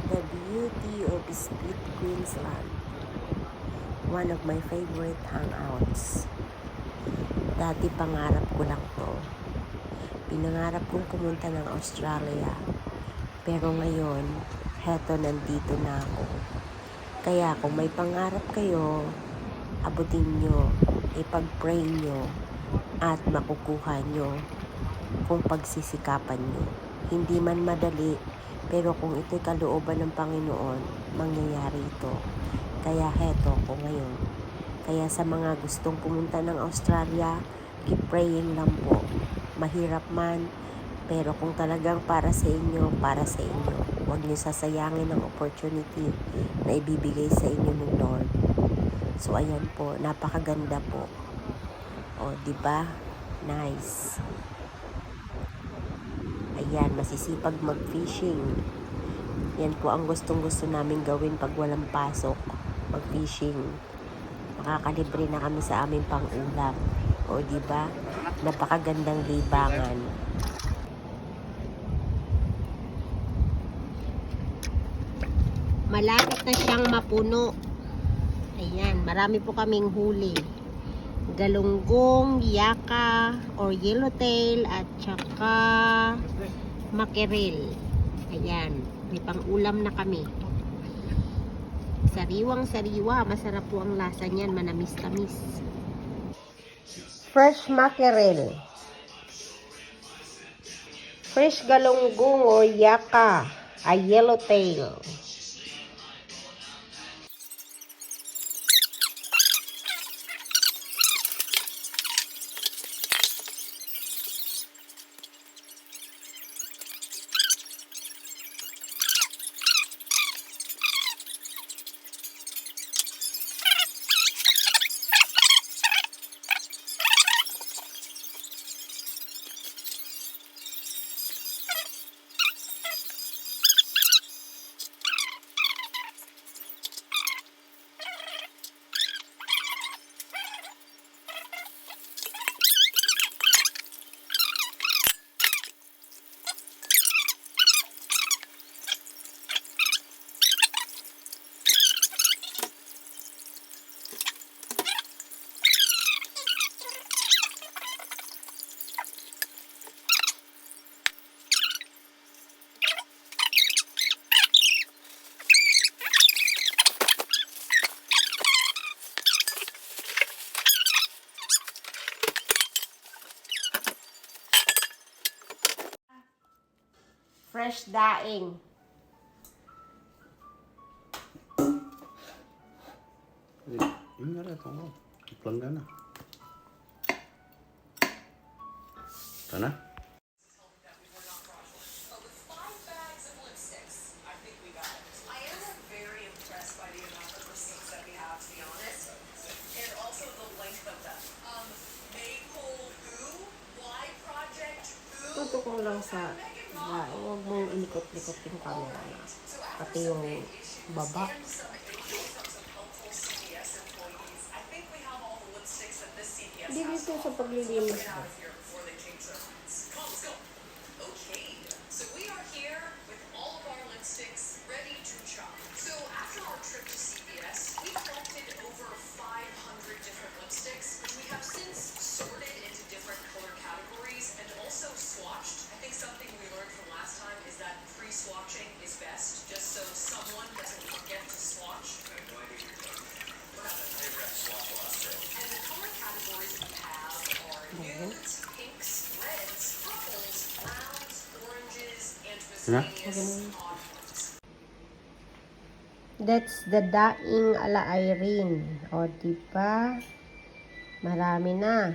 The beauty of Split, Queensland. One of my favorite hangouts. Dati pangarap ko lang to. Pinangarap kong pumunta ng Australia. Pero ngayon, heto nandito na ako. Kaya kung may pangarap kayo, abutin nyo, ipag-pray nyo, at makukuha nyo kung pagsisikapan nyo. Hindi man madali, pero kung ito'y kalooban ng Panginoon, mangyayari ito. Kaya heto ko ngayon. Kaya sa mga gustong pumunta ng Australia, keep praying lang po. Mahirap man, pero kung talagang para sa inyo, para sa inyo. Huwag niyo sasayangin ang opportunity na ibibigay sa inyo ng Lord. So ayan po, napakaganda po. O, di ba? Nice. Ayan, masisipag mag-fishing. Yan po ang gustong-gusto namin gawin pag walang pasok. Mag-fishing. Makakalibre na kami sa aming pang-ulam. O, di ba? Napakagandang libangan. Malapit na siyang mapuno. Ayan, marami po kaming huli. Galunggong, yaka, or yellowtail, at saka mackerel. Ayan, may pang-ulam na kami. Sariwang-sariwa, masarap po ang lasa niyan, manamis-tamis. Fresh mackerel. Fresh galunggong o yaka, a yellowtail. Fresh daing. Ini ada tunggu. Pelanggan. Tanah. Tutok mo lang sa huwag mong inikot-likot yung camera na. Pati yung baba. Hindi dito sa paglilinis mo. Swatching is best, just so someone doesn't forget to swatch. And the color categories we have are nudes, pinks, reds, purples, browns, oranges, and miscellaneous autumns. That's the daing ala Irene. O, diba? Marami na.